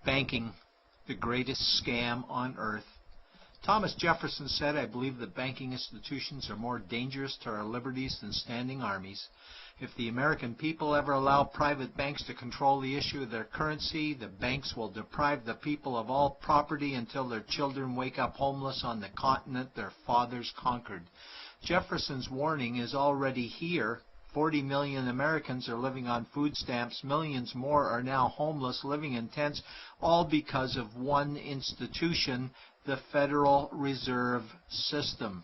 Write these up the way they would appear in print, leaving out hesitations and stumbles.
banking the greatest scam on earth? Thomas Jefferson said, "I believe that banking institutions are more dangerous to our liberties than standing armies. If the American people ever allow private banks to control the issue of their currency, the banks will deprive the people of all property until their children wake up homeless on the continent their fathers conquered." Jefferson's warning is already here. 40 million Americans are living on food stamps. Millions more are now homeless, living in tents, all because of one institution, the Federal Reserve System.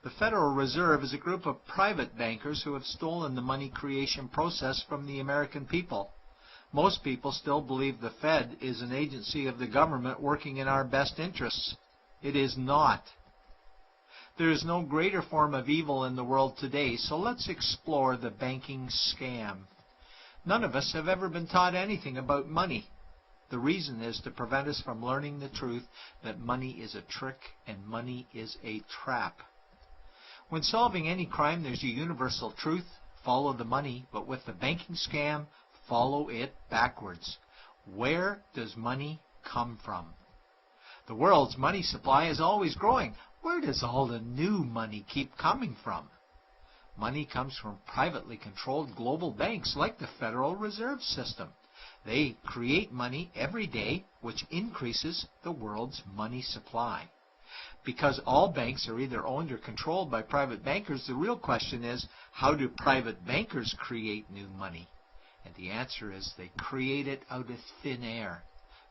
The Federal Reserve is a group of private bankers who have stolen the money creation process from the American people. Most people still believe the Fed is an agency of the government working in our best interests. It is not. There is no greater form of evil in the world today, so let's explore the banking scam. None of us have ever been taught anything about money. The reason is to prevent us from learning the truth that money is a trick and money is a trap. When solving any crime, there's a universal truth: follow the money, but with the banking scam, follow it backwards. Where does money come from? The world's money supply is always growing. Where does all the new money keep coming from? Money comes from privately controlled global banks like the Federal Reserve System. They create money every day, which increases the world's money supply. Because all banks are either owned or controlled by private bankers, the real question is, how do private bankers create new money? And the answer is they create it out of thin air.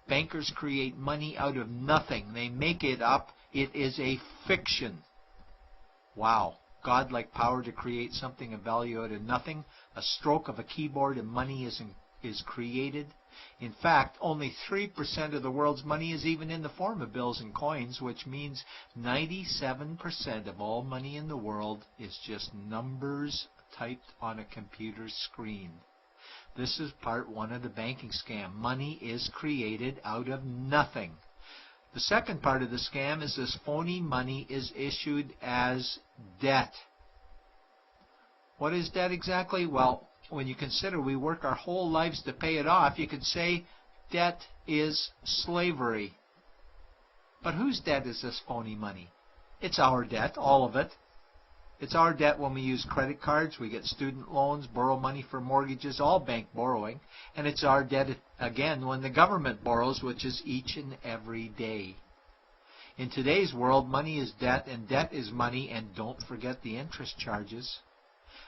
Bankers create money out of nothing. They make it up. It is a fiction. Wow. Godlike power to create something of value out of nothing. A stroke of a keyboard and money is created. In fact, only 3% of the world's money is even in the form of bills and coins, which means 97% of all money in the world is just numbers typed on a computer screen. This is part one of the banking scam. Money is created out of nothing. The second part of the scam is this phony money is issued as debt. What is debt exactly? Well, when you consider we work our whole lives to pay it off, you could say debt is slavery. But whose debt is this phony money? It's our debt, all of it. It's our debt when we use credit cards, we get student loans, borrow money for mortgages, all bank borrowing. And it's our debt again when the government borrows, which is each and every day. In today's world, money is debt and debt is money, and don't forget the interest charges.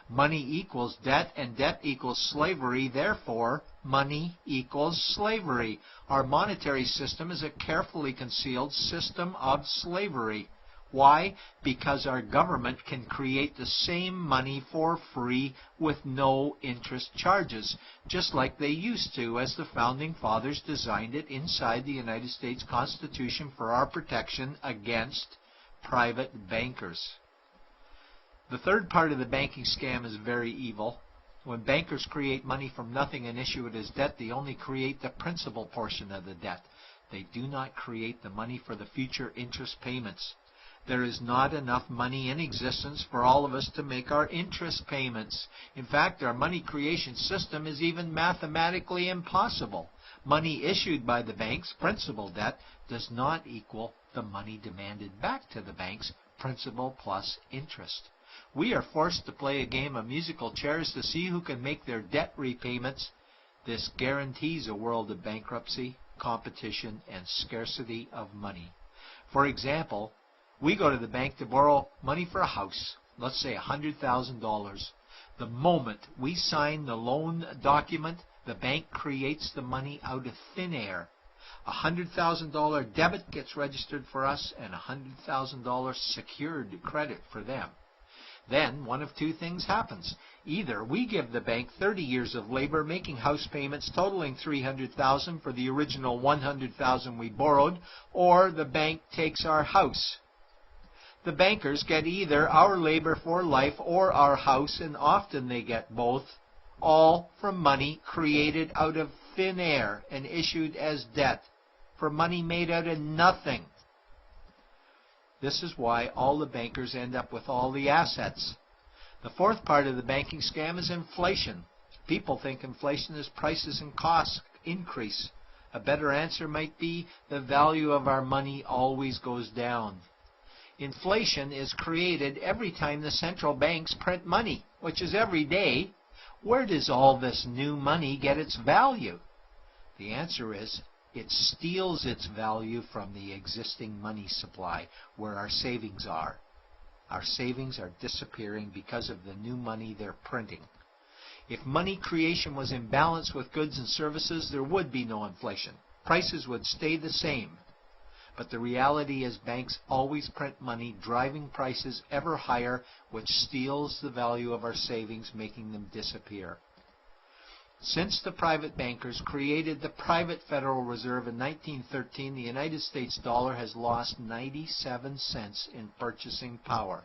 Money equals debt and debt equals slavery. Therefore, money equals slavery. Our monetary system is a carefully concealed system of slavery. Why? Because our government can create the same money for free with no interest charges, just like they used to, as the Founding Fathers designed it inside the United States Constitution for our protection against private bankers. The third part of the banking scam is very evil. When bankers create money from nothing and issue it as debt, they only create the principal portion of the debt. They do not create the money for the future interest payments. There is not enough money in existence for all of us to make our interest payments. In fact, our money creation system is even mathematically impossible. Money issued by the banks, principal debt, does not equal the money demanded back to the banks, principal plus interest. We are forced to play a game of musical chairs to see who can make their debt repayments. This guarantees a world of bankruptcy, competition, and scarcity of money. For example, we go to the bank to borrow money for a house, let's say $100,000. The moment we sign the loan document, the bank creates the money out of thin air. A $100,000 debit gets registered for us and a $100,000 secured credit for them. Then one of two things happens. Either we give the bank 30 years of labor making house payments totaling $300,000 for the original $100,000 we borrowed, or the bank takes our house. The bankers get either our labor for life or our house, and often they get both, all from money created out of thin air and issued as debt, for money made out of nothing. This is why all the bankers end up with all the assets. The fourth part of the banking scam is inflation. People think inflation is prices and costs increase. A better answer might be the value of our money always goes down. Inflation is created every time the central banks print money, which is every day. Where does all this new money get its value? The answer is it steals its value from the existing money supply, where our savings are. Our savings are disappearing because of the new money they're printing. If money creation was in balance with goods and services, there would be no inflation. Prices would stay the same. But the reality is banks always print money, driving prices ever higher, which steals the value of our savings, making them disappear. Since the private bankers created the private Federal Reserve in 1913, the United States dollar has lost 97 cents in purchasing power.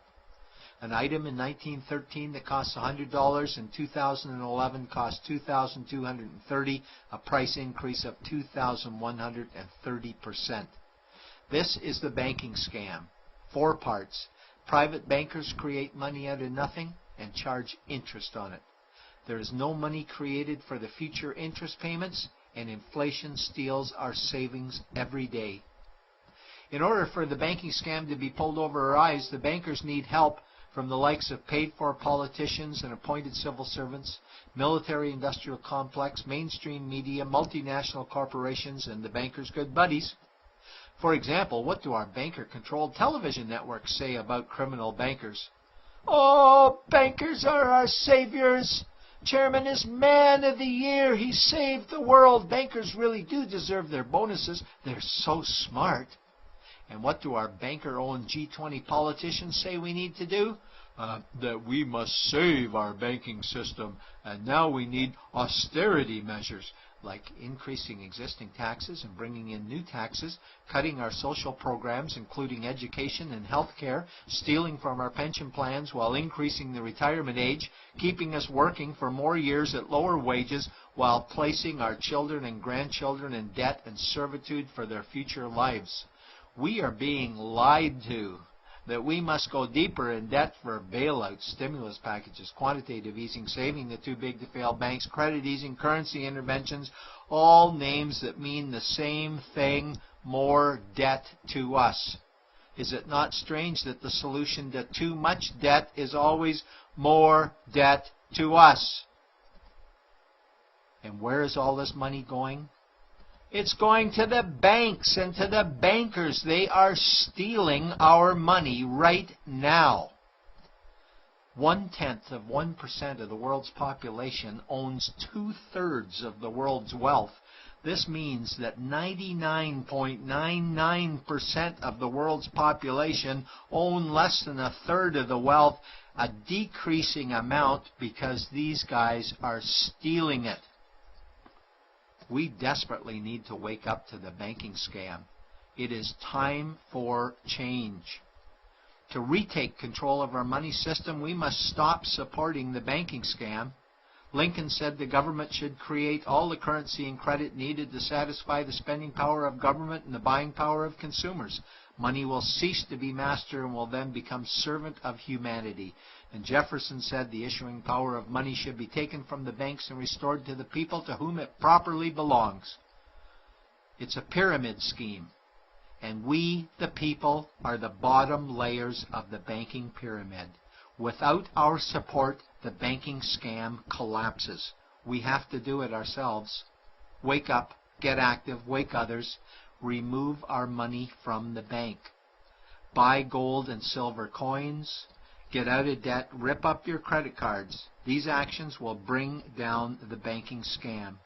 An item in 1913 that cost $100 in 2011 cost $2,230, a price increase of 2,130%. This is the banking scam. 4 parts. Private bankers create money out of nothing and charge interest on it. There is no money created for the future interest payments, and inflation steals our savings every day. In order for the banking scam to be pulled over our eyes, the bankers need help from the likes of paid-for politicians and appointed civil servants, military-industrial complex, mainstream media, multinational corporations, and the bankers' good buddies. For example, what do our banker-controlled television networks say about criminal bankers? "Oh, bankers are our saviors. Chairman is man of the year. He saved the world. Bankers really do deserve their bonuses. They're so smart." And what do our banker-owned G20 politicians say we need to do? That we must save our banking system, and now we need austerity measures, like increasing existing taxes and bringing in new taxes, cutting our social programs, including education and health care, stealing from our pension plans while increasing the retirement age, keeping us working for more years at lower wages while placing our children and grandchildren in debt and servitude for their future lives. We are being lied to that we must go deeper in debt for bailouts, stimulus packages, quantitative easing, saving the too big to fail banks, credit easing, currency interventions, all names that mean the same thing, more debt to us. Is it not strange that the solution to too much debt is always more debt to us? And where is all this money going? It's going to the banks and to the bankers. They are stealing our money right now. 0.1% of the world's population owns 2/3 of the world's wealth. This means that 99.99% of the world's population own less than 1/3 of the wealth, a decreasing amount because these guys are stealing it. We desperately need to wake up to the banking scam. It is time for change. To retake control of our money system, we must stop supporting the banking scam. Lincoln said the government should create all the currency and credit needed to satisfy the spending power of government and the buying power of consumers. Money will cease to be master and will then become servant of humanity. And Jefferson said the issuing power of money should be taken from the banks and restored to the people to whom it properly belongs. It's a pyramid scheme, and we, the people, are the bottom layers of the banking pyramid. Without our support, the banking scam collapses. We have to do it ourselves. Wake up, get active, wake others, remove our money from the bank. Buy gold and silver coins. Get out of debt, rip up your credit cards. These actions will bring down the banking scam.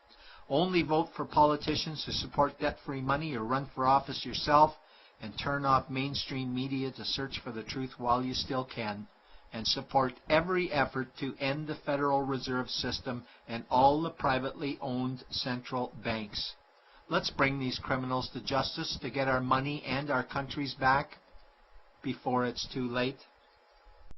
Only vote for politicians who support debt-free money, or run for office yourself, and turn off mainstream media to search for the truth while you still can, and support every effort to end the Federal Reserve System and all the privately owned central banks. Let's bring these criminals to justice to get our money and our countries back before it's too late.